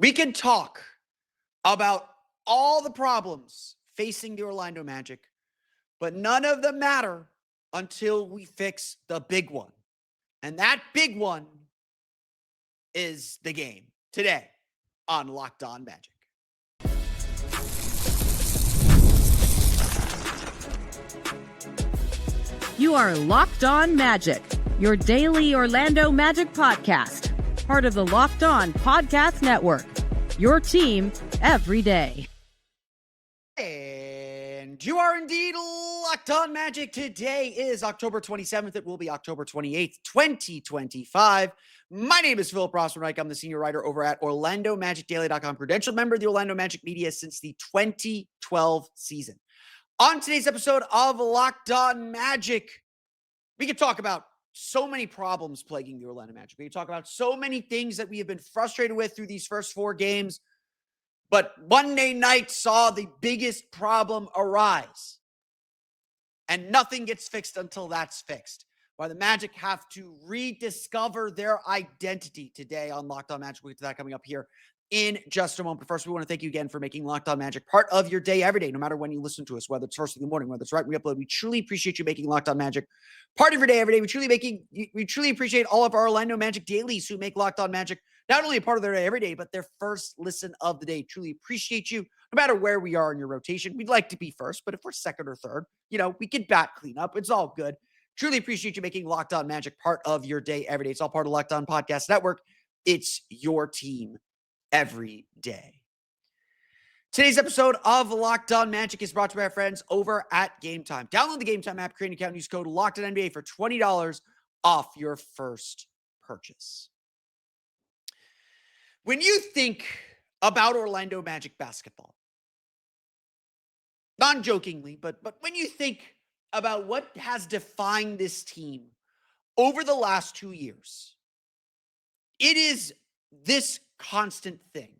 We can talk about all the problems facing the Orlando Magic, but none of them matter until we fix the big one. And that big one is the game today on Locked On Magic. You are Locked On Magic, your daily Orlando Magic podcast, part of the Locked On Podcast Network, your team every day. And you are indeed Locked On Magic. Today is October 27th. It will be October 28th, 2025. My name is Philip Rossman-Reich. I'm the senior writer over at OrlandoMagicDaily.com, credentialed member of the Orlando Magic media since the 2012 season. On today's episode of Locked On Magic, we can talk about so many problems plaguing the Orlando Magic. We can talk about so many things that we have been frustrated with through these first four games. But Monday night saw the biggest problem arise. And nothing gets fixed until that's fixed. Why the Magic have to rediscover their identity today on Locked On Magic. We'll get to that coming up here in just a moment. But first, we want to thank you again for making Locked On Magic part of your day every day, no matter when you listen to us, whether it's first in the morning, whether it's right when we upload. We truly appreciate you making Locked On Magic part of your day every day. We truly appreciate all of our Orlando Magic dailies who make Locked On Magic not only a part of their day every day, but their first listen of the day. Truly appreciate you, no matter where we are in your rotation. We'd like to be first, but if we're second or third, we can bat clean up. It's all good. Truly appreciate you making Locked On Magic part of your day every day. It's all part of Locked On Podcast Network. It's your team every day. Today's episode of Locked On Magic is brought to you by our friends over at Game Time. Download the Game Time app, create an account, and use code LOCKEDONNBA for $20 off your first purchase. When you think about Orlando Magic basketball, non-jokingly, but when you think about what has defined this team over the last 2 years, it is this constant thing.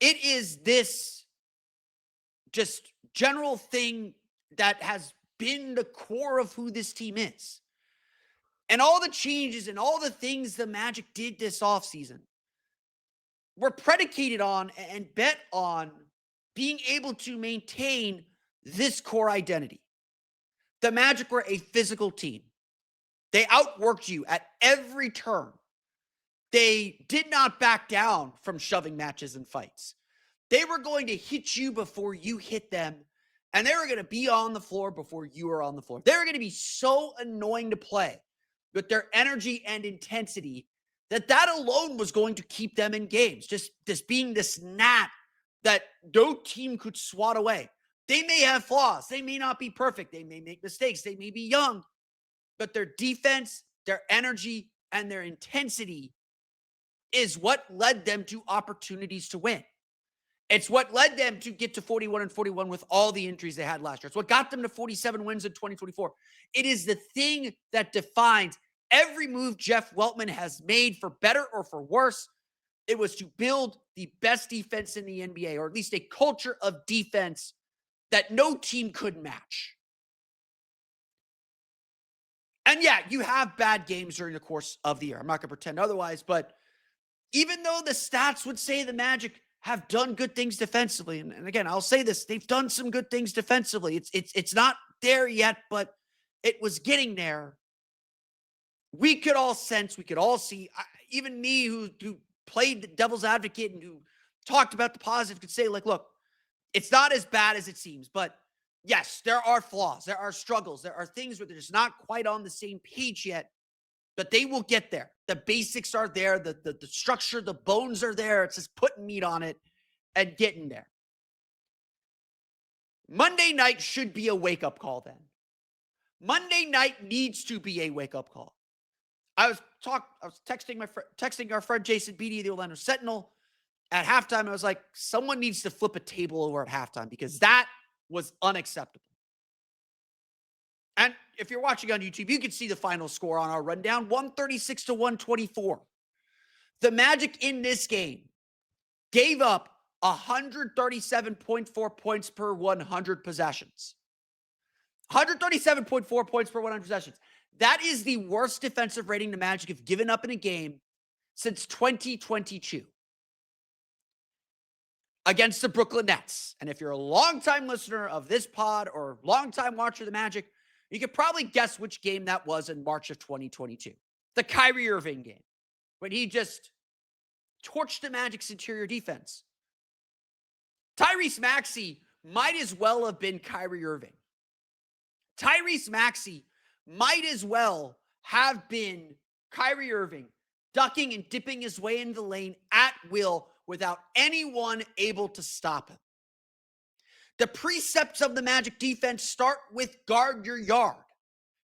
It is this just general thing that has been the core of who this team is. And all the changes and all the things the Magic did this offseason were predicated on and bet on being able to maintain this core identity. The Magic were a physical team. They outworked you at every turn. They did not back down from shoving matches and fights. They were going to hit you before you hit them, and they were going to be on the floor before you were on the floor. They were going to be so annoying to play with their energy and intensity that alone was going to keep them in games. Just being this gnat that no team could swat away. They may have flaws. They may not be perfect. They may make mistakes. They may be young. But their defense, their energy, and their intensity is what led them to opportunities to win. It's what led them to get to 41-41 with all the injuries they had last year. It's what got them to 47 wins in 2024. It is the thing that defines every move Jeff Weltman has made, for better or for worse. It was to build the best defense in the NBA, or at least a culture of defense that no team could match. And yeah, you have bad games during the course of the year. I'm not going to pretend otherwise, but even though the stats would say the Magic have done good things defensively, and again, I'll say this, they've done some good things defensively. It's not there yet, but it was getting there. We could all sense, we could all see, even me who played the devil's advocate and who talked about the positive could say, like, look, it's not as bad as it seems, but yes, there are flaws, there are struggles, there are things where they're just not quite on the same page yet, but they will get there. The basics are there, the structure, the bones are there. It's just putting meat on it and getting there. Monday night should be a wake-up call then. Monday night needs to be a wake-up call. I was texting our friend Jason Beatty of the Orlando Sentinel at halftime. I was like, someone needs to flip a table over at halftime, because that was unacceptable. And if you're watching on YouTube, you can see the final score on our rundown, 136-124. The Magic in this game gave up 137.4 points per 100 possessions. 137.4 points per 100 possessions. That is the worst defensive rating the Magic have given up in a game since 2022. against the Brooklyn Nets. And if you're a longtime listener of this pod or longtime watcher of the Magic, you could probably guess which game that was in March of 2022. The Kyrie Irving game, when he just torched the Magic's interior defense. Tyrese Maxey might as well have been Kyrie Irving. Tyrese Maxey might as well have been Kyrie Irving, ducking and dipping his way into the lane at will without anyone able to stop him. The precepts of the Magic defense start with guard your yard.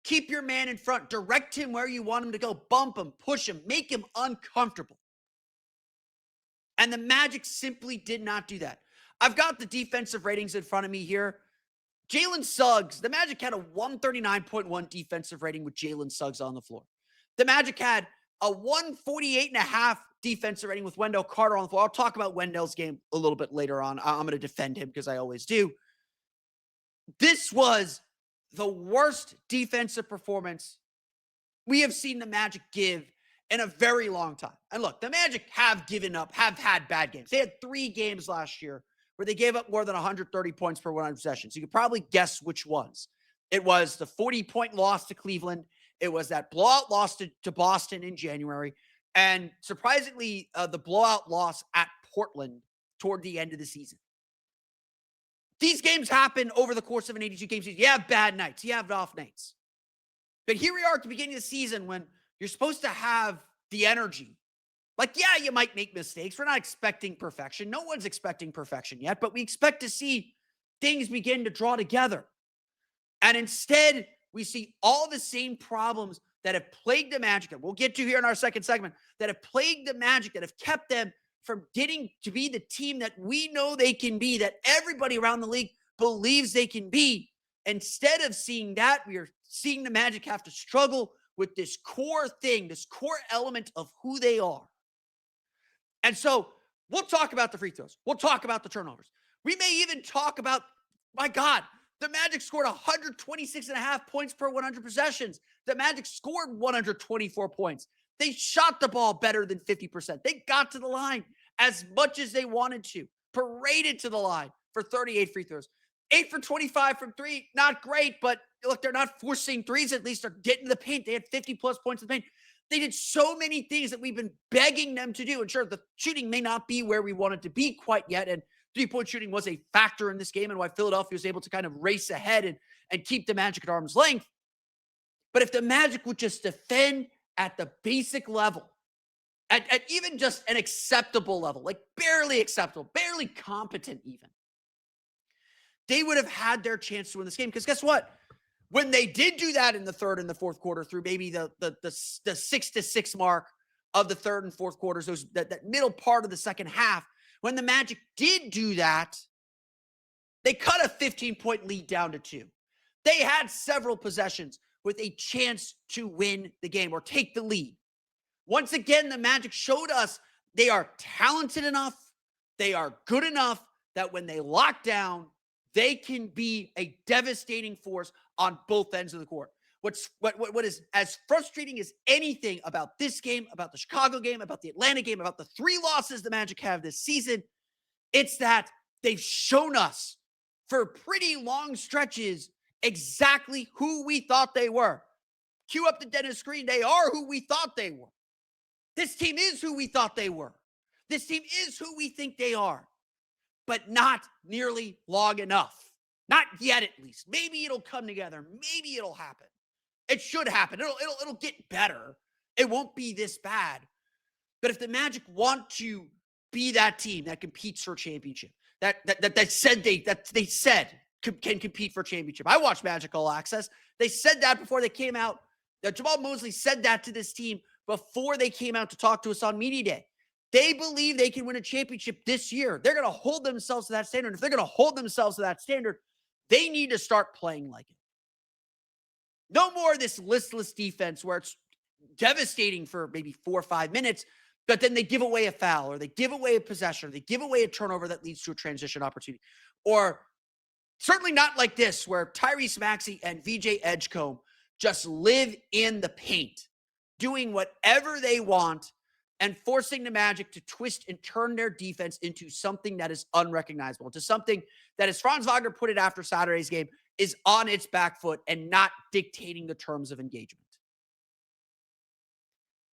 Keep your man in front. Direct him where you want him to go. Bump him, push him, make him uncomfortable. And the Magic simply did not do that. I've got the defensive ratings in front of me here. Jalen Suggs, the Magic had a 139.1 defensive rating with Jalen Suggs on the floor. The Magic had a 148.5 defensive rating with Wendell Carter on the floor. I'll talk about Wendell's game a little bit later on. I'm going to defend him because I always do. This was the worst defensive performance we have seen the Magic give in a very long time. And look, the Magic have given up, have had bad games. They had 3 games last year where they gave up more than 130 points per 100 possessions. You could probably guess which ones. It was the 40-point loss to Cleveland. It was that blowout loss to Boston in January. And surprisingly, the blowout loss at Portland toward the end of the season. These games happen over the course of an 82-game season. You have bad nights. You have off nights. But here we are at the beginning of the season when you're supposed to have the energy. Like, yeah, you might make mistakes. We're not expecting perfection. No one's expecting perfection yet, but we expect to see things begin to draw together. And instead, we see all the same problems that have plagued the Magic, and we'll get to here in our second segment, that have plagued the Magic, that have kept them from getting to be the team that we know they can be, that everybody around the league believes they can be. Instead of seeing that, we are seeing the Magic have to struggle with this core thing, this core element of who they are. And so we'll talk about the free throws. We'll talk about the turnovers. We may even talk about, my God, the Magic scored 126.5 points per 100 possessions. The Magic scored 124 points. They shot the ball better than 50%. They got to the line as much as they wanted to, paraded to the line for 38 free throws. 8 for 25 from 3, not great, but look, they're not forcing threes. At least they're getting to the paint. They had 50-plus points in the paint. They did so many things that we've been begging them to do. And sure, the shooting may not be where we want it to be quite yet. And three-point shooting was a factor in this game and why Philadelphia was able to kind of race ahead and keep the Magic at arm's length. But if the Magic would just defend at the basic level, at even just an acceptable level, like barely acceptable, barely competent even, they would have had their chance to win this game. Because guess what? When they did do that in the third and the fourth quarter through maybe the 6-6 mark of the third and fourth quarters, that middle part of the second half, when the Magic did do that, they cut a 15-point lead down to 2. They had several possessions with a chance to win the game or take the lead. Once again, the Magic showed us they are talented enough, they are good enough that when they lock down, they can be a devastating force on both ends of the court. What is as frustrating as anything about this game, about the Chicago game, about the Atlanta game, about the 3 losses the Magic have this season, it's that they've shown us for pretty long stretches exactly who we thought they were. Cue up the Dennis screen. They are who we thought they were. This team is who we thought they were. This team is who we think they are, but not nearly long enough. Not yet, at least. Maybe it'll come together. Maybe it'll happen. It should happen. It'll get better. It won't be this bad. But if the Magic want to be that team that competes for a championship, that they said can compete for a championship. I watched Magic All Access. They said that before they came out. Jamal Mosley said that to this team before they came out to talk to us on Media Day. They believe they can win a championship this year. They're going to hold themselves to that standard. If they're going to hold themselves to that standard, they need to start playing like it. No more of this listless defense where it's devastating for maybe 4 or 5 minutes, but then they give away a foul or they give away a possession or they give away a turnover that leads to a transition opportunity. Or certainly not like this where Tyrese Maxey and VJ Edgecombe just live in the paint, doing whatever they want and forcing the Magic to twist and turn their defense into something that is unrecognizable, to something that, as Franz Wagner put it after Saturday's game, is on its back foot and not dictating the terms of engagement.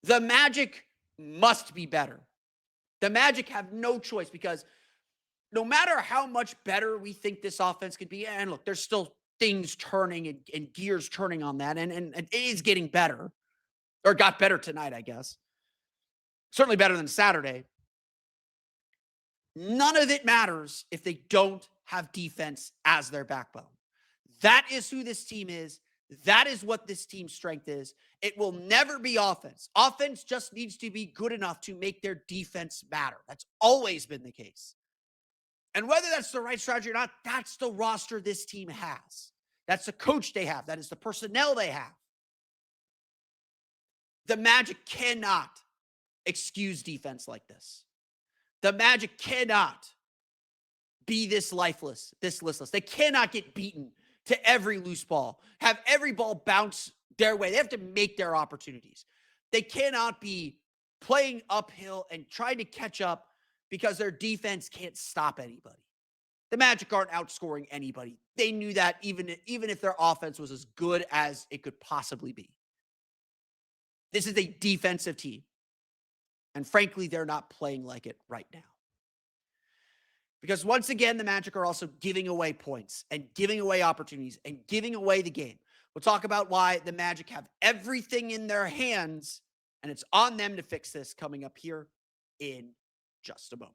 The Magic must be better. The Magic have no choice, because no matter how much better we think this offense could be, and look, there's still things turning and gears turning on that, and it is getting better, or got better tonight, I guess. Certainly better than Saturday. None of it matters if they don't have defense as their backbone. That is who this team is. That is what this team's strength is. It will never be offense. Offense just needs to be good enough to make their defense matter. That's always been the case. And whether that's the right strategy or not, that's the roster this team has. That's the coach they have. That is the personnel they have. The Magic cannot excuse defense like this. The Magic cannot be this lifeless, this listless. They cannot get beaten to every loose ball, have every ball bounce their way. They have to make their opportunities. They cannot be playing uphill and trying to catch up because their defense can't stop anybody. The Magic aren't outscoring anybody. They knew that even if their offense was as good as it could possibly be. This is a defensive team. And frankly, they're not playing like it right now. Because once again, the Magic are also giving away points and giving away opportunities and giving away the game. We'll talk about why the Magic have everything in their hands, and it's on them to fix this coming up here in just a moment.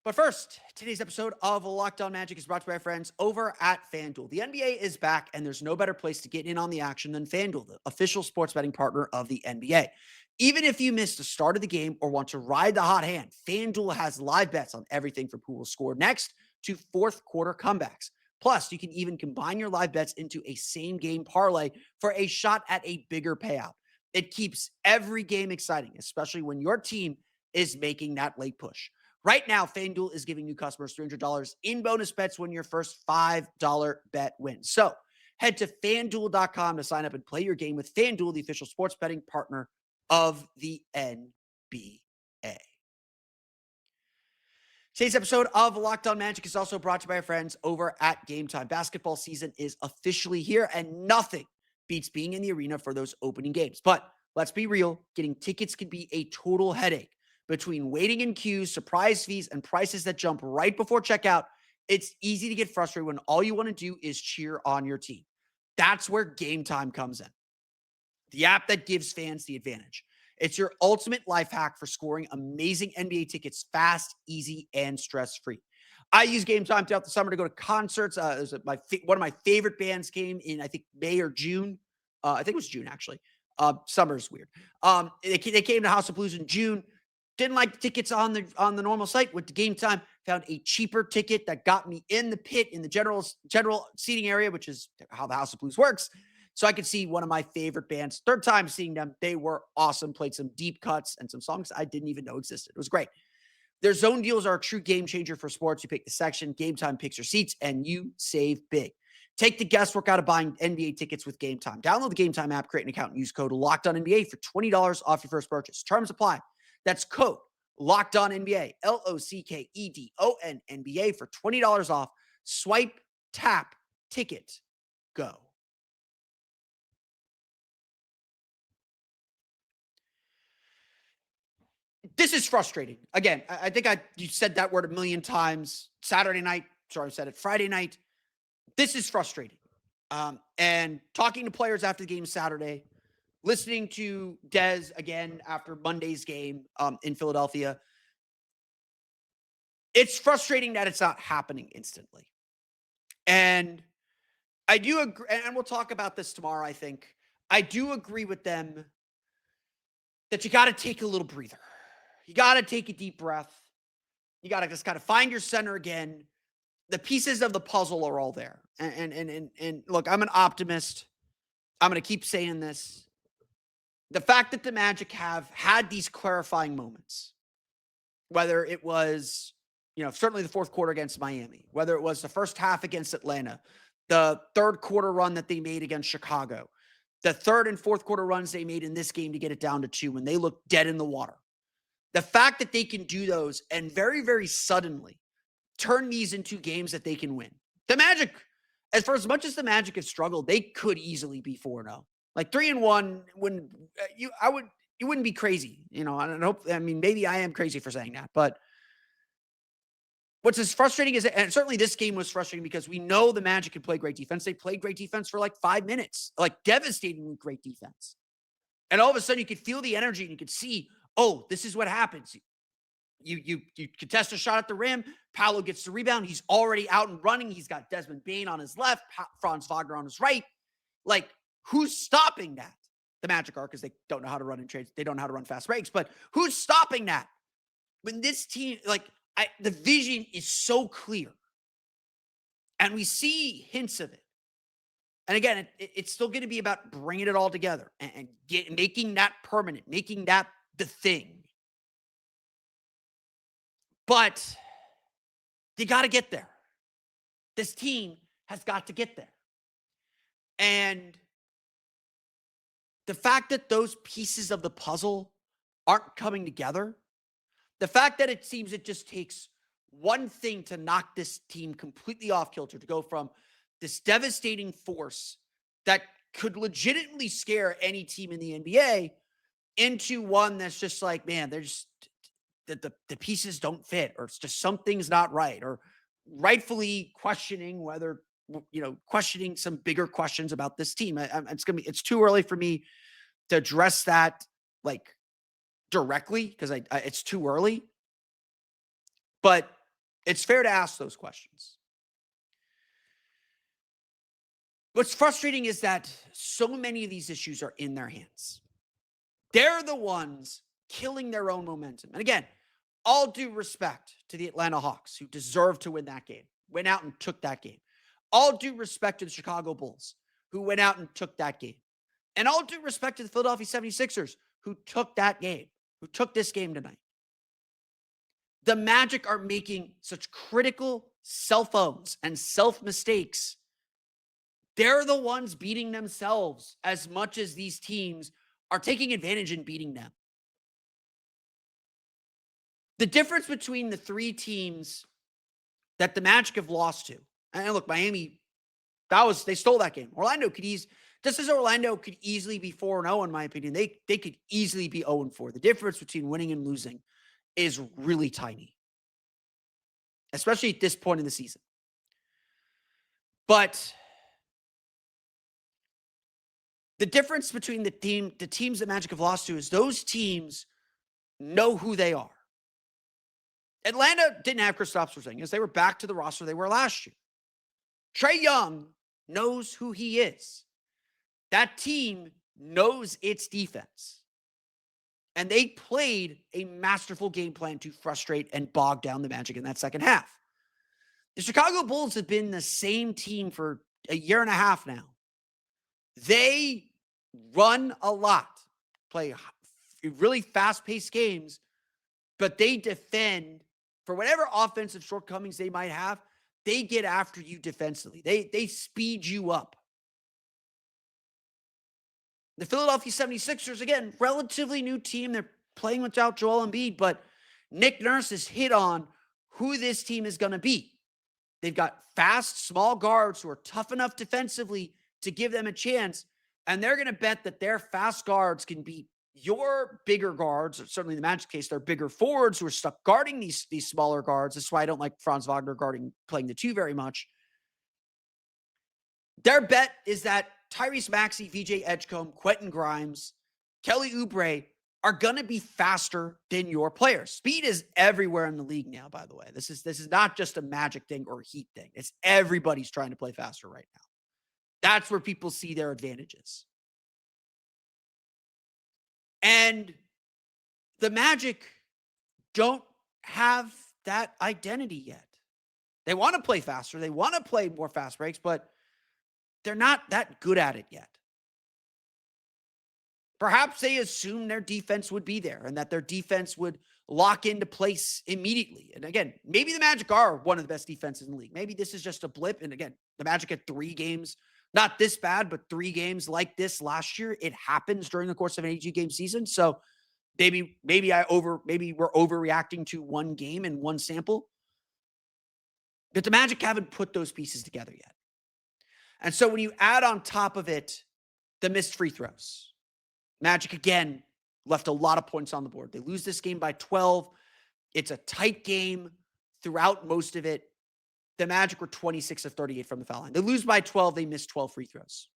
But first, today's episode of Locked On Magic is brought to you by our friends over at FanDuel. The NBA is back, and there's no better place to get in on the action than FanDuel, the official sports betting partner of the NBA. Even if you missed the start of the game or want to ride the hot hand, FanDuel has live bets on everything from who will score next to fourth quarter comebacks. Plus, you can even combine your live bets into a same-game parlay for a shot at a bigger payout. It keeps every game exciting, especially when your team is making that late push. Right now, FanDuel is giving new customers $300 in bonus bets when your first $5 bet wins. So head to FanDuel.com to sign up and play your game with FanDuel, the official sports betting partner of the NBA. Today's episode of Locked On Magic is also brought to you by our friends over at Game Time. Basketball season is officially here, and nothing beats being in the arena for those opening games. But let's be real, getting tickets can be a total headache. Between waiting in queues, surprise fees, and prices that jump right before checkout, it's easy to get frustrated when all you want to do is cheer on your team. That's where Game Time comes in. The app that gives fans the advantage. It's your ultimate life hack for scoring amazing NBA tickets fast, easy, and stress-free. I use Game Time throughout the summer to go to concerts. One of my favorite bands came in, I think, May or June. I think it was June, actually. Summer's weird. They came to House of Blues in June. Didn't like the tickets on the normal site. Went to Game Time, found a cheaper ticket that got me in the pit in the general seating area, which is how the House of Blues works. So I could see one of my favorite bands. Third time seeing them. They were awesome. Played some deep cuts and some songs I didn't even know existed. It was great. Their zone deals are a true game changer for sports. You pick the section, Game Time picks your seats, and you save big. Take the guesswork out of buying NBA tickets with Game Time. Download the Game Time app, create an account, and use code LOCKEDONNBA for $20 off your first purchase. Terms apply. That's code LOCKEDONNBA, LOCKEDONNBA for $20 off. Swipe, tap, ticket, go. This is frustrating. Again, I think you said that word a million times. Saturday night, sorry, I said it Friday night. This is frustrating. And talking to players after the game Saturday, listening to Dez again after Monday's game in Philadelphia, it's frustrating that it's not happening instantly. And I do agree, and we'll talk about this tomorrow, I think. I do agree with them that you got to take a little breather. You got to take a deep breath. You got to just kind of find your center again. The pieces of the puzzle are all there. And look, I'm an optimist. I'm going to keep saying this. The fact that the Magic have had these clarifying moments, whether it was, certainly the fourth quarter against Miami, whether it was the first half against Atlanta, the third quarter run that they made against Chicago, the third and fourth quarter runs they made in this game to get it down to 2 when they looked dead in the water. The fact that they can do those and very, very suddenly turn these into games that they can win. The Magic, as much as the Magic have struggled, they could easily be 4-0. Like 3-1 when you wouldn't be crazy, I mean, maybe I am crazy for saying that, but what's as frustrating is, and certainly this game was frustrating because we know the Magic can play great defense. They played great defense for like 5 minutes, like devastatingly great defense. And all of a sudden you could feel the energy and you could see, oh, this is what happens. You contest a shot at the rim. Paolo gets the rebound. He's already out and running. He's got Desmond Bane on his left, Franz Wagner on his right. Like, who's stopping that? The Magic are, because they don't know how to run in trades. They don't know how to run fast breaks, but who's stopping that? When this team, the vision is so clear and we see hints of it. And again, it's still going to be about bringing it all together and making that permanent, making that the thing. But you got to get there. This team has got to get there. And the fact that those pieces of the puzzle aren't coming together, the fact that it seems it just takes one thing to knock this team completely off kilter, to go from this devastating force that could legitimately scare any team in the NBA into one that's just like, man, they're just, the pieces don't fit, or it's just something's not right, or rightfully questioning whether, questioning some bigger questions about this team. It's too early for me to address that like directly, because it's too early, but it's fair to ask those questions. What's frustrating is that so many of these issues are in their hands. They're the ones killing their own momentum. And again, all due respect to the Atlanta Hawks, who deserve to win that game, went out and took that game. All due respect to the Chicago Bulls, who went out and took that game. And all due respect to the Philadelphia 76ers, who took that game, who took this game tonight. The Magic are making such critical self-owns and self-mistakes. They're the ones beating themselves as much as these teams are taking advantage in beating them. The difference between the 3 teams that the Magic have lost to, and look, Miami, they stole that game. Orlando just as Orlando could easily be 4-0, in my opinion, they could easily be 0-4. The difference between winning and losing is really tiny, especially at this point in the season. But the difference between the teams that Magic have lost to is those teams know who they are. Atlanta didn't have Kristaps Porzingis. They were back to the roster they were last year. Trae Young knows who he is. That team knows its defense. And they played a masterful game plan to frustrate and bog down the Magic in that second half. The Chicago Bulls have been the same team for a year and a half now. They run a lot, play really fast-paced games, but they defend for whatever offensive shortcomings they might have. They get after you defensively. They speed you up. The Philadelphia 76ers, again, relatively new team. They're playing without Joel Embiid, but Nick Nurse has hit on who this team is going to be. They've got fast, small guards who are tough enough defensively to give them a chance, and they're going to bet that their fast guards can beat your bigger guards, or certainly in the Magic case, they're bigger forwards who are stuck guarding these smaller guards. That's why I don't like Franz Wagner playing the 2 very much. Their bet is that Tyrese Maxey, VJ Edgecombe, Quentin Grimes, Kelly Oubre are going to be faster than your players. Speed is everywhere in the league now, by the way. This is not just a Magic thing or a Heat thing. It's everybody's trying to play faster right now. That's where people see their advantages. And the Magic don't have that identity yet. They want to play faster. They want to play more fast breaks, but they're not that good at it yet. Perhaps they assume their defense would be there and that their defense would lock into place immediately. And again, maybe the Magic are one of the best defenses in the league. Maybe this is just a blip. And again, the Magic had 3 games Not this bad, but 3 games like this last year. It happens during the course of an 82-game season. So maybe we're overreacting to one game and one sample. But the Magic haven't put those pieces together yet. And so when you add on top of it the missed free throws, Magic again left a lot of points on the board. They lose this game by 12. It's a tight game throughout most of it. The Magic were 26 of 38 from the foul line. They lose by 12. They missed 12 free throws.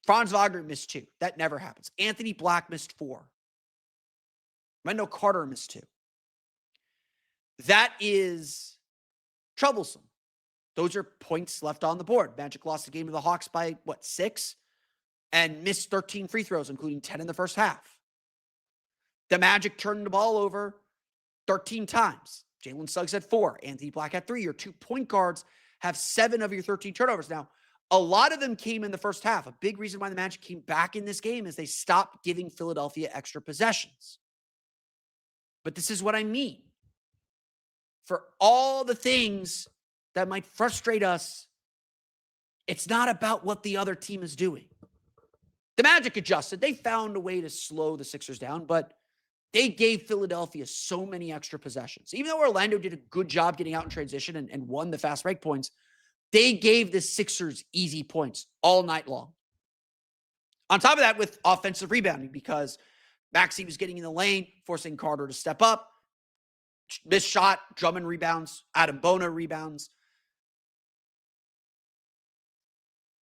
Franz Wagner missed 2. That never happens. Anthony Black missed 4. Wendell Carter missed 2. That is troublesome. Those are points left on the board. Magic lost the game to the Hawks by, 6? And missed 13 free throws, including 10 in the first half. The Magic turned the ball over 13 times. Jalen Suggs had 4. Anthony Black had 3. Your 2 point guards have 7 of your 13 turnovers. Now, a lot of them came in the first half. A big reason why the Magic came back in this game is they stopped giving Philadelphia extra possessions. But this is what I mean. For all the things that might frustrate us, it's not about what the other team is doing. The Magic adjusted. They found a way to slow the Sixers down, but they gave Philadelphia so many extra possessions. Even though Orlando did a good job getting out in transition and won the fast break points, they gave the Sixers easy points all night long. On top of that, with offensive rebounding, because Maxey was getting in the lane, forcing Carter to step up. Missed shot, Drummond rebounds, Adam Bona rebounds.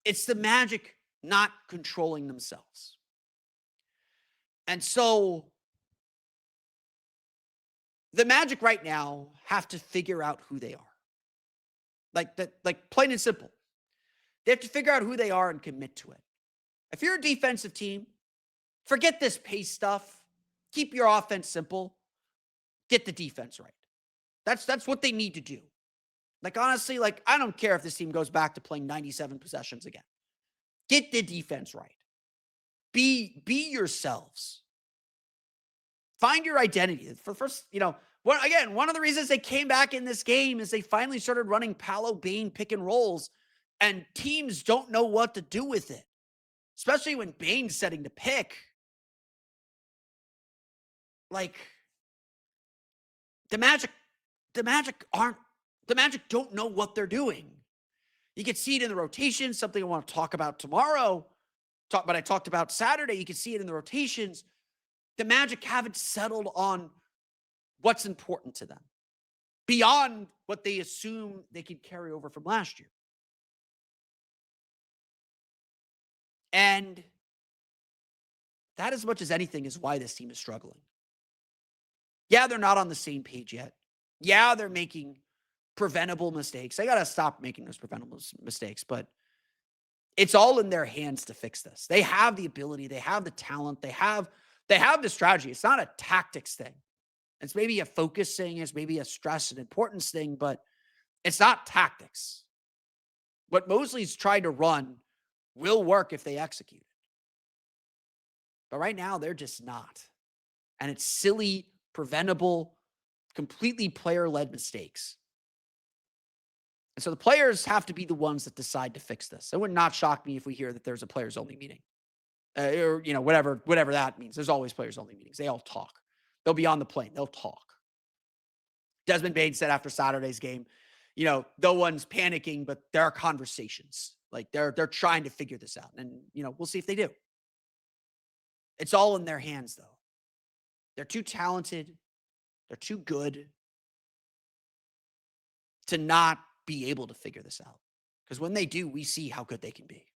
It's the Magic not controlling themselves. And so the Magic right now have to figure out who they are. Like plain and simple. They have to figure out who they are and commit to it. If you're a defensive team, forget this pace stuff. Keep your offense simple. Get the defense right. That's what they need to do. Like, honestly, I don't care if this team goes back to playing 97 possessions again. Get the defense right. Be yourselves. Find your identity. For the first, one of the reasons they came back in this game is they finally started running Paolo Bane pick and rolls, and teams don't know what to do with it, especially when Bane's setting the pick. Like, the Magic don't know what they're doing. You can see it in the rotation, something I want to talk about tomorrow, but I talked about Saturday. You can see it in the rotations. The Magic haven't settled on what's important to them beyond what they assume they could carry over from last year. And that, as much as anything, is why this team is struggling. Yeah, they're not on the same page yet. Yeah, they're making preventable mistakes. They got to stop making those preventable mistakes, but it's all in their hands to fix this. They have the ability. They have the talent. They have the strategy. It's not a tactics thing. It's maybe a focus thing. It's maybe a stress and importance thing, but it's not tactics. What Mosley's tried to run will work if they execute it. But right now, they're just not. And it's silly, preventable, completely player-led mistakes. And so the players have to be the ones that decide to fix this. It would not shock me if we hear that there's a players-only meeting. Or, whatever that means. There's always players-only meetings. They all talk. They'll be on the plane. They'll talk. Desmond Bane said after Saturday's game, no one's panicking, but there are conversations. Like, they're trying to figure this out. And, we'll see if they do. It's all in their hands, though. They're too talented. They're too good to not be able to figure this out. Because when they do, we see how good they can be.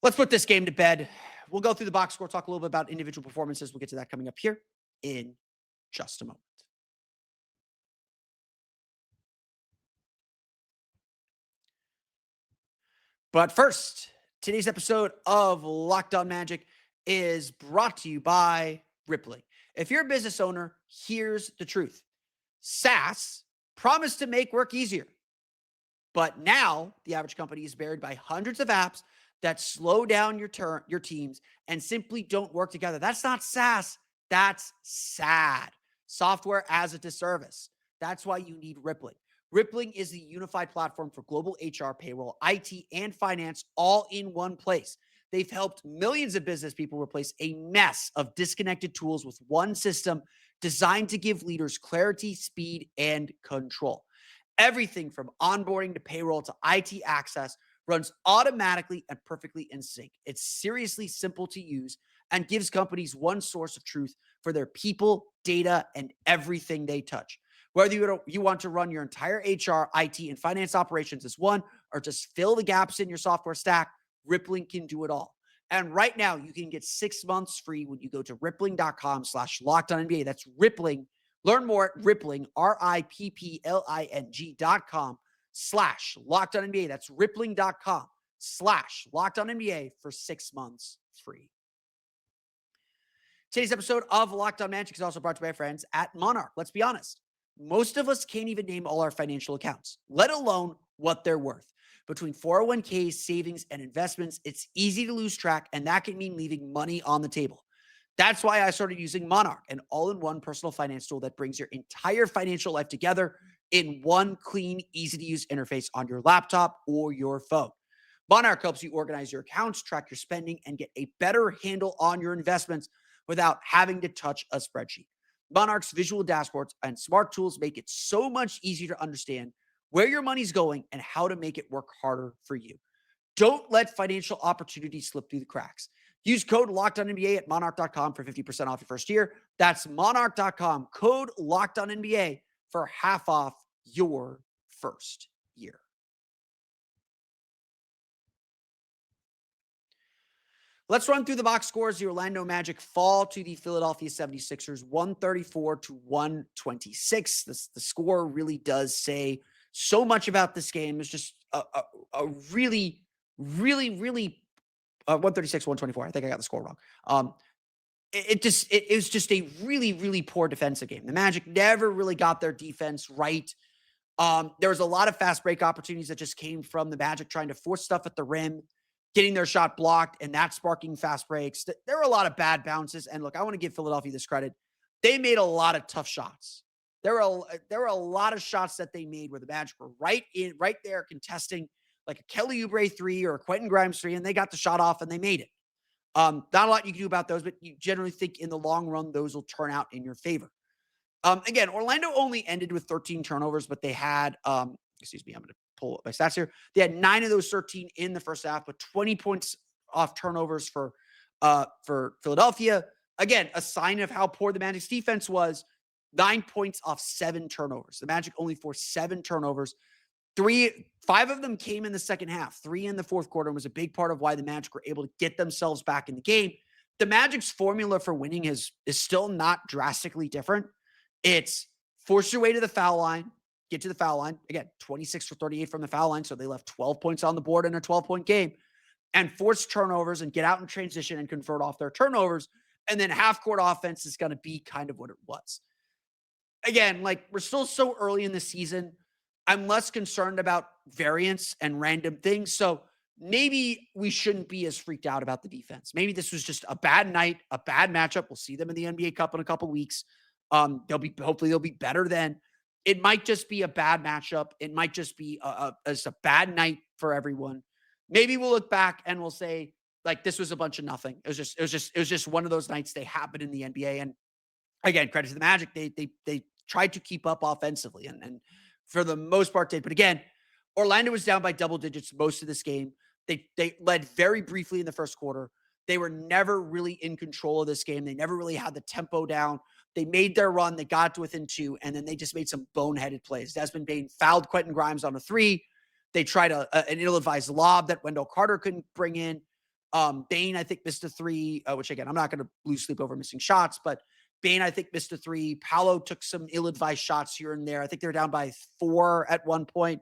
Let's put this game to bed. We'll go through the box score, talk a little bit about individual performances. We'll get to that coming up here in just a moment. But first, today's episode of Locked On Magic is brought to you by Rippling. If you're a business owner, here's the truth. SaaS promised to make work easier. But now the average company is buried by hundreds of apps that slow down your teams and simply don't work together. That's not SaaS. That's SAD. Software as a service. That's why you need Rippling. Rippling is the unified platform for global HR, payroll, IT, and finance all in one place. They've helped millions of business people replace a mess of disconnected tools with one system designed to give leaders clarity, speed, and control. Everything from onboarding to payroll to IT access runs automatically and perfectly in sync. It's seriously simple to use and gives companies one source of truth for their people, data, and everything they touch. Whether you want to run your entire HR, IT, and finance operations as one, or just fill the gaps in your software stack, Rippling can do it all. And right now, you can get 6 months free when you go to rippling.com/LockedOnNBA. That's Rippling. Learn more at Rippling, RIPPLING.com/LockedOnNBA. That's rippling.com/LockedOnNBA for 6 months free. Today's episode of Locked On Magic is also brought to you by our friends at Monarch. Let's be honest. Most of us can't even name all our financial accounts, let alone what they're worth. Between 401ks, savings, and investments, it's easy to lose track, and that can mean leaving money on the table. That's why I started using Monarch, an all-in-one personal finance tool that brings your entire financial life together in one clean, easy-to-use interface on your laptop or your phone. Monarch helps you organize your accounts, track your spending, and get a better handle on your investments without having to touch a spreadsheet. Monarch's visual dashboards and smart tools make it so much easier to understand where your money's going and how to make it work harder for you. Don't let financial opportunities slip through the cracks. Use code LOCKEDONNBA at monarch.com for 50% off your first year. That's monarch.com, code LOCKEDONNBA for half off your first year. Let's run through the box scores. The Orlando Magic fall to the Philadelphia 76ers 134-126. The score really does say so much about this game. It's just a really 136-124. I think I got the score wrong. It was just a really poor defensive game. The Magic never really got their defense right. There was a lot of fast break opportunities that just came from the Magic trying to force stuff at the rim, getting their shot blocked, and that sparking fast breaks. There were a lot of bad bounces. And look, I want to give Philadelphia this credit. They made a lot of tough shots. There were a lot of shots that they made where the Magic were right there contesting like a Kelly Oubre 3 or a Quentin Grimes 3, and they got the shot off and they made it. Not a lot you can do about those, but you generally think in the long run, those will turn out in your favor. Again, Orlando only ended with 13 turnovers, but they had, excuse me, I'm going to pull up my stats here. They had 9 of those 13 in the first half, but 20 points off turnovers for Philadelphia. Again, a sign of how poor the Magic's defense was. 9 points off 7 turnovers. The Magic only forced 7 turnovers. 5 of them came in the second half. 3 in the fourth quarter, and was a big part of why the Magic were able to get themselves back in the game. The Magic's formula for winning is still not drastically different. It's force your way to the foul line, get to the foul line. Again, 26 for 38 from the foul line, so they left 12 points on the board in a 12-point game, and force turnovers and get out in transition and convert off their turnovers. And then half-court offense is going to be kind of what it was. Again, like, we're still so early in the season. I'm less concerned about variance and random things. So maybe we shouldn't be as freaked out about the defense. Maybe this was just a bad night, a bad matchup. We'll see them in the NBA Cup in a couple weeks. Hopefully they'll be better then. It might just be a bad matchup. It might just be a bad night for everyone. Maybe we'll look back and we'll say, like, this was a bunch of nothing. It was just one of those nights. They happen in the NBA. And again, credit to the Magic. They tried to keep up offensively, and for the most part did. But again, Orlando was down by double digits most of this game. They led very briefly in the first quarter. They were never really in control of this game. They never really had the tempo down. They made their run. They got to within 2, and then they just made some boneheaded plays. Desmond Bane fouled Quentin Grimes on a 3. They tried an ill-advised lob that Wendell Carter couldn't bring in. Bane, I think, missed a 3, which, again, I'm not going to lose sleep over missing shots, but Bane, I think, missed a 3. Paolo took some ill-advised shots here and there. I think they were down by 4 at one point,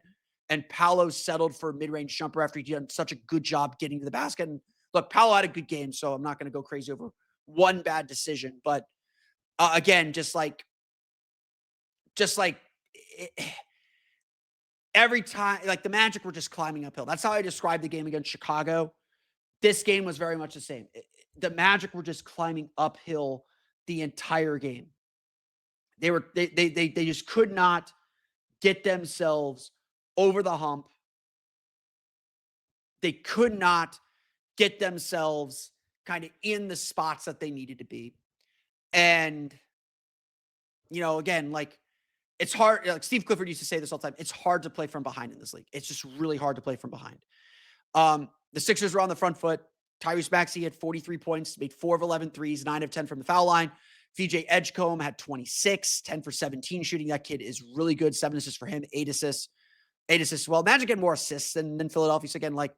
and Paolo settled for a mid-range jumper after he did such a good job getting to the basket. And look, Paolo had a good game, so I'm not going to go crazy over one bad decision. But again, just like every time, like, the Magic were just climbing uphill. That's how I described the game against Chicago. This game was very much the same. The Magic were just climbing uphill the entire game. They just could not get themselves over the hump. They could not get themselves kind of in the spots that they needed to be. And, again, like, it's hard. Like Steve Clifford used to say this all the time. It's hard to play from behind in this league. It's just really hard to play from behind. The Sixers were on the front foot. Tyrese Maxey had 43 points, made 4 of 11 threes, 9 of 10 from the foul line. VJ Edgecombe had 26, 10 for 17 shooting. That kid is really good. 7 assists for him, 8 assists. 8 assists. Well, Magic had more assists than Philadelphia. So again, like,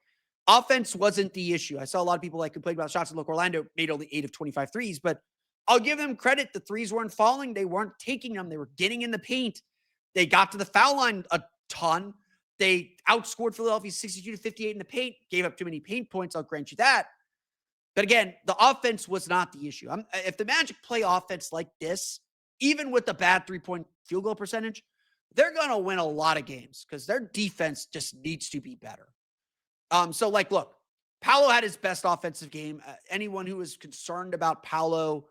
offense wasn't the issue. I saw a lot of people like complain about shots. Look, Orlando made only 8 of 25 threes, but I'll give them credit. The threes weren't falling. They weren't taking them. They were getting in the paint. They got to the foul line a ton. They outscored Philadelphia 62-58 in the paint, gave up too many paint points. I'll grant you that. But again, the offense was not the issue. If the Magic play offense like this, even with the bad 3-point field goal percentage, they're going to win a lot of games because their defense just needs to be better. So look, Paolo had his best offensive game. Anyone who is concerned about Paolo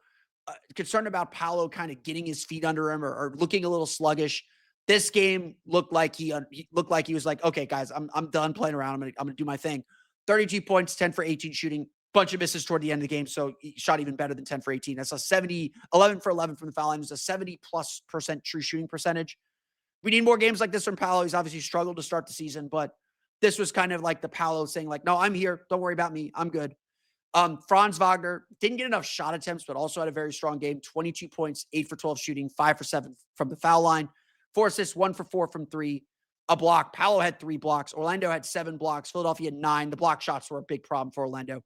kind of getting his feet under him or looking a little sluggish, this game looked like he was like, okay, guys, I'm done playing around. I'm gonna do my thing. 32 points, 10 for 18 shooting, bunch of misses toward the end of the game. So he shot even better than 10 for 18. That's a 11 for 11 from the foul line. It was a 70+% true shooting percentage. We need more games like this from Paolo. He's obviously struggled to start the season, but this was kind of like the Paolo saying like, no, I'm here. Don't worry about me. I'm good. Franz Wagner didn't get enough shot attempts, but also had a very strong game. 22 points, 8 for 12 shooting, 5 for 7 from the foul line, 4 assists, 1 for 4 from 3, a block. Paolo had 3 blocks. Orlando had 7 blocks. Philadelphia had 9. The block shots were a big problem for Orlando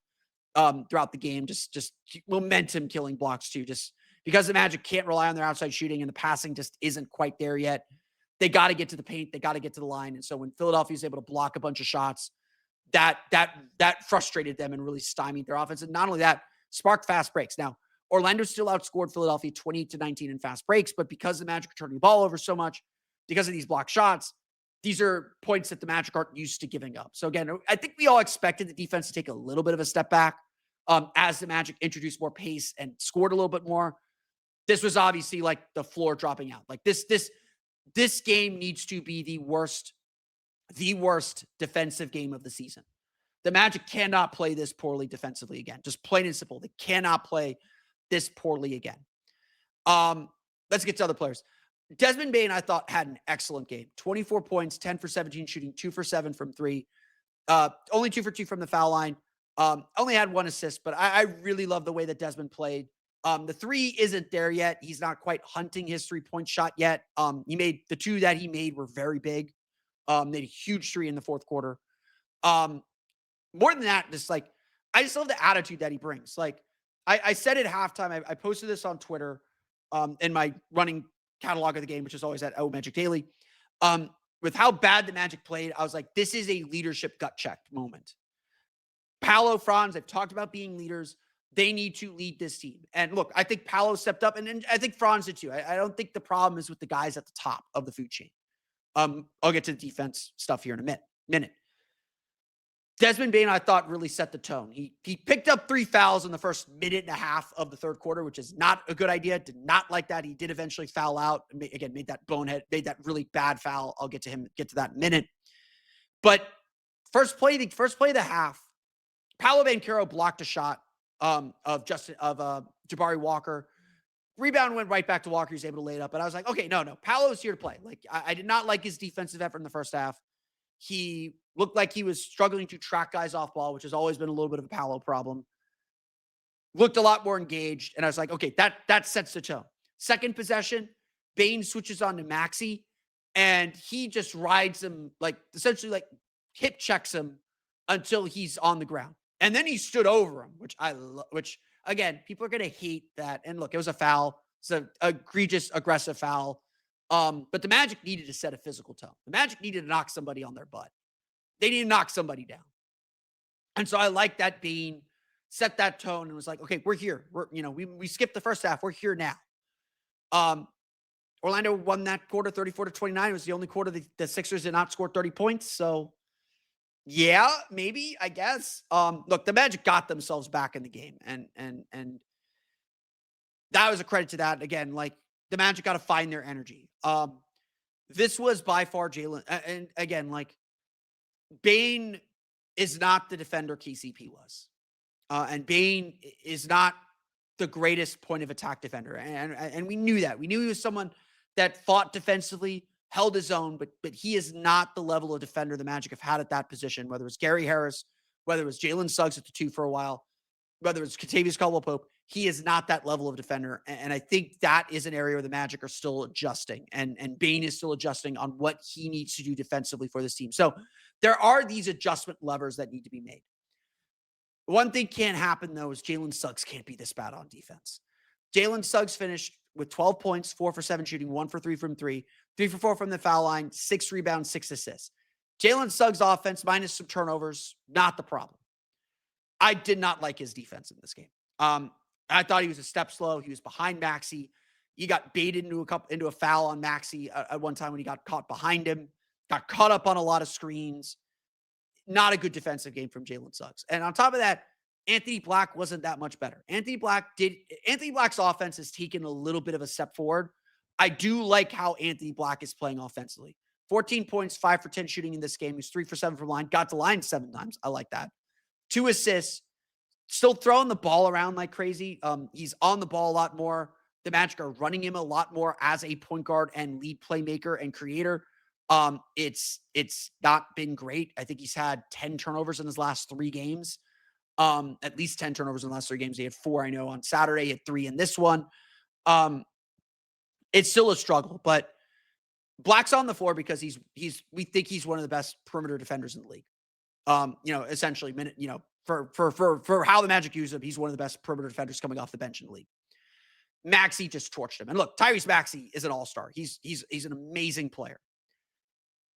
throughout the game. Just momentum killing blocks too. Just because the Magic can't rely on their outside shooting and the passing just isn't quite there yet. They got to get to the paint. They got to get to the line. And so when Philadelphia is able to block a bunch of shots, that frustrated them and really stymied their offense. And not only that, sparked fast breaks. Now, Orlando still outscored Philadelphia 28-19 in fast breaks, but because the Magic are turning the ball over so much, because of these block shots, these are points that the Magic aren't used to giving up. So again, I think we all expected the defense to take a little bit of a step back as the Magic introduced more pace and scored a little bit more. This was obviously like the floor dropping out. Like this game needs to be the worst defensive game of the season. The Magic cannot play this poorly defensively again. Just plain and simple. They cannot play this poorly again. Let's get to other players. Desmond Bane, I thought, had an excellent game. 24 points, 10 for 17 shooting, 2 for 7 from 3. Only 2 for 2 from the foul line. Only had 1 assist, but I really love the way that Desmond played. The 3 isn't there yet. He's not quite hunting his 3-point shot yet. He made the 2 that he made were very big. Made a huge 3 in the fourth quarter. More than that, I just love the attitude that he brings. Like I said at halftime, I posted this on Twitter, in my running catalog of the game, which is always at Magic Daily. With how bad the Magic played, I was like, this is a leadership gut check moment. Paolo, Franz, they've talked about being leaders. They need to lead this team. And look, I think Paolo stepped up, and I think Franz did too. I don't think the problem is with the guys at the top of the food chain. I'll get to the defense stuff here in a minute. Desmond Bane, I thought, really set the tone. He picked up 3 fouls in the first minute and a half of the third quarter, which is not a good idea. Did not like that. He did eventually foul out. Again, made that really bad foul. I'll get to that in a minute. But first play of the half, Paolo Banchero blocked a shot of Jabari Walker. Rebound went right back to Walker. He was able to lay it up. But I was like, okay, no. Paolo's here to play. Like, I did not like his defensive effort in the first half. He looked like he was struggling to track guys off ball, which has always been a little bit of a Paolo problem. Looked a lot more engaged. And I was like, okay, that sets the tone. Second possession, Bane switches on to Maxey, and he just rides him, essentially hip checks him until he's on the ground. And then he stood over him, which again, people are going to hate that. And look, it was a foul. It's an egregious, aggressive foul. But the Magic needed to set a physical tone. The Magic needed to knock somebody on their butt. They needed to knock somebody down. And so I like that Bane set that tone and was like, okay, we're here. We skipped the first half. We're here now. Orlando won that quarter 34-29. It was the only quarter the Sixers did not score 30 points. So yeah, maybe, I guess. Look, the Magic got themselves back in the game. And that was a credit to that. Again, the Magic got to find their energy. this was by far Jalen. And again, like Bane is not the defender KCP was. And Bane is not the greatest point of attack defender. And we knew that. We knew he was someone that fought defensively, held his own, but he is not the level of defender the Magic have had at that position, whether it's Gary Harris, whether it was Jalen Suggs at the 2 for a while, whether it's Kentavious Caldwell-Pope. He is not that level of defender. And I think that is an area where the Magic are still adjusting. And Bane is still adjusting on what he needs to do defensively for this team. So there are these adjustment levers that need to be made. One thing can't happen, though, is Jalen Suggs can't be this bad on defense. Jalen Suggs finished with 12 points, 4 for 7 shooting, 1 for 3 from 3, 3 for 4 from the foul line, 6 rebounds, 6 assists. Jalen Suggs' offense, minus some turnovers, not the problem. I did not like his defense in this game. I thought he was a step slow. He was behind Maxey. He got baited into a foul on Maxey at one time when he got caught behind him, got caught up on a lot of screens. Not a good defensive game from Jalen Suggs. And on top of that, Anthony Black wasn't that much better. Anthony Black's offense has taken a little bit of a step forward. I do like how Anthony Black is playing offensively. 14 points, 5 for 10 shooting in this game. He's 3 for 7 from line. Got to line 7 times. I like that. 2 assists. Still throwing the ball around like crazy. He's on the ball a lot more. The Magic are running him a lot more as a point guard and lead playmaker and creator. It's not been great. I think he's had 10 turnovers in his last 3 games. At least 10 turnovers in the last 3 games. He had 4, I know, on Saturday. He had 3 in this one. It's still a struggle, but Black's on the floor because we think he's one of the best perimeter defenders in the league. Essentially, for how the Magic use him, he's one of the best perimeter defenders coming off the bench in the league. Maxey just torched him. And look, Tyrese Maxey is an all-star. He's an amazing player.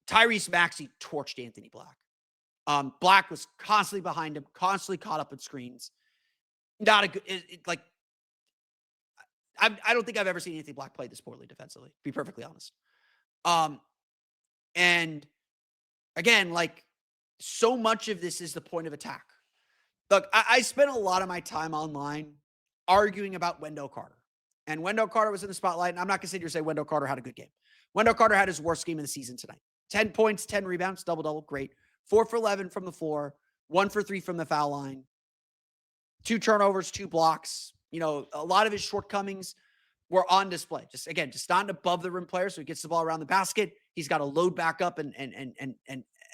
Tyrese Maxey torched Anthony Black. Black was constantly behind him, constantly caught up in screens. Not a good, I don't think I've ever seen Anthony Black play this poorly defensively, to be perfectly honest. And again, like so much of this is the point of attack. Look, I spent a lot of my time online arguing about Wendell Carter. And Wendell Carter was in the spotlight. And I'm not going to sit here and say Wendell Carter had a good game. Wendell Carter had his worst game of the season tonight. 10 points, 10 rebounds, double-double, great. 4 for 11 from the floor, 1 for 3 from the foul line, 2 turnovers, 2 blocks. A lot of his shortcomings were on display. Just not an above the rim player. So he gets the ball around the basket. He's got to load back up and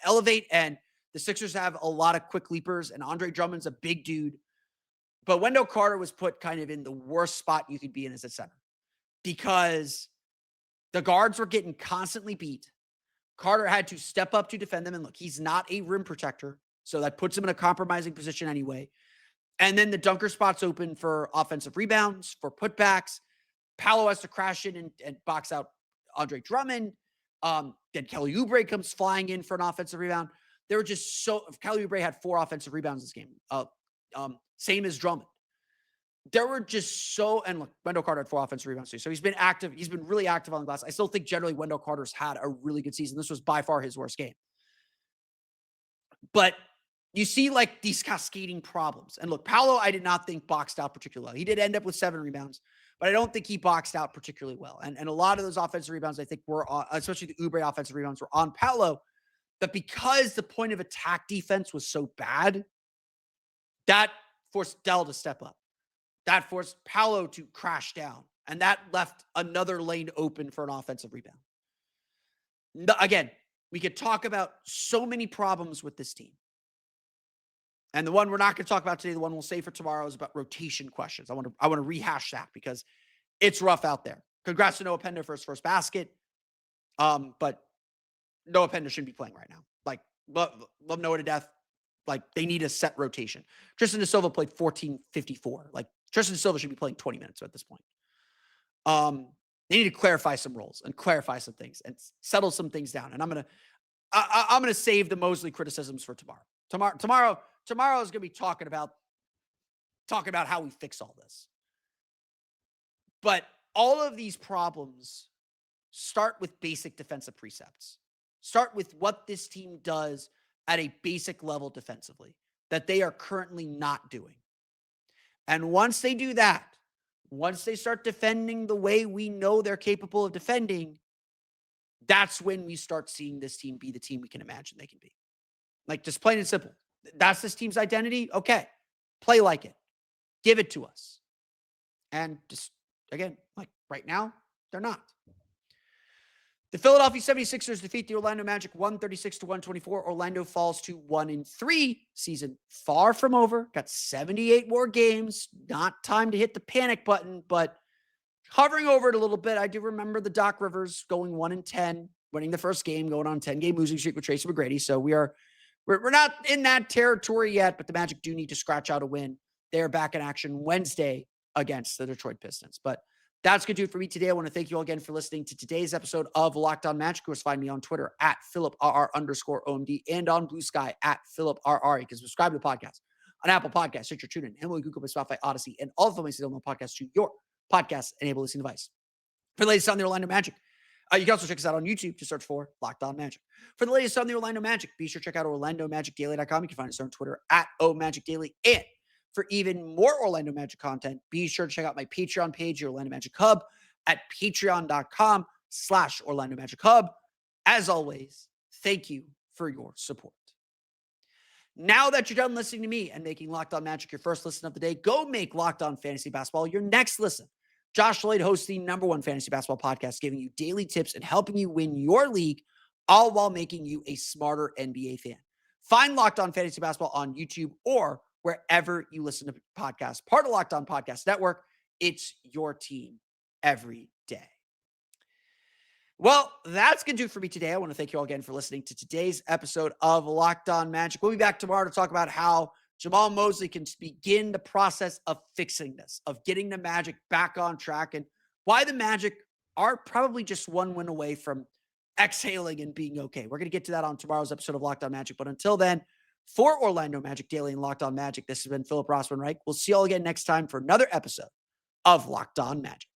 elevate. And the Sixers have a lot of quick leapers, and Andre Drummond's a big dude. But Wendell Carter was put kind of in the worst spot you could be in as a center because the guards were getting constantly beat. Carter had to step up to defend them. And look, he's not a rim protector, so that puts him in a compromising position anyway. And then the dunker spot's open for offensive rebounds, for putbacks. Paolo has to crash in and box out Andre Drummond. Then Kelly Oubre comes flying in for an offensive rebound. They were just Kelly Oubre had 4 offensive rebounds this game. Same as Drummond. There were just and look, Wendell Carter had 4 offensive rebounds too. So he's been active. He's been really active on the glass. I still think generally Wendell Carter's had a really good season. This was by far his worst game. But you see like these cascading problems. And look, Paolo, I did not think boxed out particularly well. He did end up with 7 rebounds, but I don't think he boxed out particularly well. And a lot of those offensive rebounds, I think were on, especially the Oubre offensive rebounds were on Paolo. But because the point of attack defense was so bad, that forced Dell to step up. That forced Paolo to crash down. And that left another lane open for an offensive rebound. Again, we could talk about so many problems with this team. And the one we're not going to talk about today, the one we'll save for tomorrow, is about rotation questions. I want to rehash that because it's rough out there. Congrats to Noah Pender for his first basket. But Noah Pender shouldn't be playing right now. Like, love Noah to death. Like, they need a set rotation. Tristan da Silva played 14:54. Like, Tristan da Silva should be playing 20 minutes at this point. They need to clarify some roles and clarify some things and settle some things down. And I'm gonna save the Mosley criticisms for tomorrow. Tomorrow is gonna be talking about how we fix all this. But all of these problems start with basic defensive precepts. Start with what this team does at a basic level defensively that they are currently not doing. And once they do that, once they start defending the way we know they're capable of defending, that's when we start seeing this team be the team we can imagine they can be. Like, just plain and simple. That's this team's identity. Okay. Play like it. Give it to us. And just, again, like right now, they're not. The Philadelphia 76ers defeat the Orlando Magic 136-124. Orlando falls to 1-3. Season far from over. Got 78 more games. Not time to hit the panic button, but hovering over it a little bit. I do remember the Doc Rivers going 1-10, winning the first game, going on a 10-game losing streak with Tracy McGrady. So we're not in that territory yet, but the Magic do need to scratch out a win. They're back in action Wednesday against the Detroit Pistons. But that's going to do it for me today. I want to thank you all again for listening to today's episode of Locked On Magic. Of course, find me on Twitter at @PhilipRR_OMD and on Blue Sky at PhilipRR. You can subscribe to the podcast on Apple Podcasts, Stitcher, TuneIn, Himalaya, Google, Spotify, Odyssey, and all of the ways to download podcasts to your podcast-enabled listening device. For the latest on the Orlando Magic, you can also check us out on YouTube to search for Locked On Magic. For the latest on the Orlando Magic, be sure to check out OrlandoMagicDaily.com. You can find us on Twitter at OMagicDaily. And for even more Orlando Magic content, be sure to check out my Patreon page, your Orlando Magic Hub, at patreon.com/Orlando Magic Hub. As always, thank you for your support. Now that you're done listening to me and making Locked On Magic your first listen of the day, go make Locked On Fantasy Basketball your next listen. Josh Lloyd hosts the #1 fantasy basketball podcast, giving you daily tips and helping you win your league, all while making you a smarter NBA fan. Find Locked On Fantasy Basketball on YouTube or wherever you listen to podcasts. Part of Locked On Podcast Network. It's your team every day. Well, that's going to do it for me today. I want to thank you all again for listening to today's episode of Locked On Magic. We'll be back tomorrow to talk about how Jamal Mosley can begin the process of fixing this, of getting the Magic back on track, and why the Magic are probably just one win away from exhaling and being okay. We're going to get to that on tomorrow's episode of Locked On Magic. But until then, for Orlando Magic Daily and Locked On Magic, this has been Philip Rossman-Reich. We'll see you all again next time for another episode of Locked On Magic.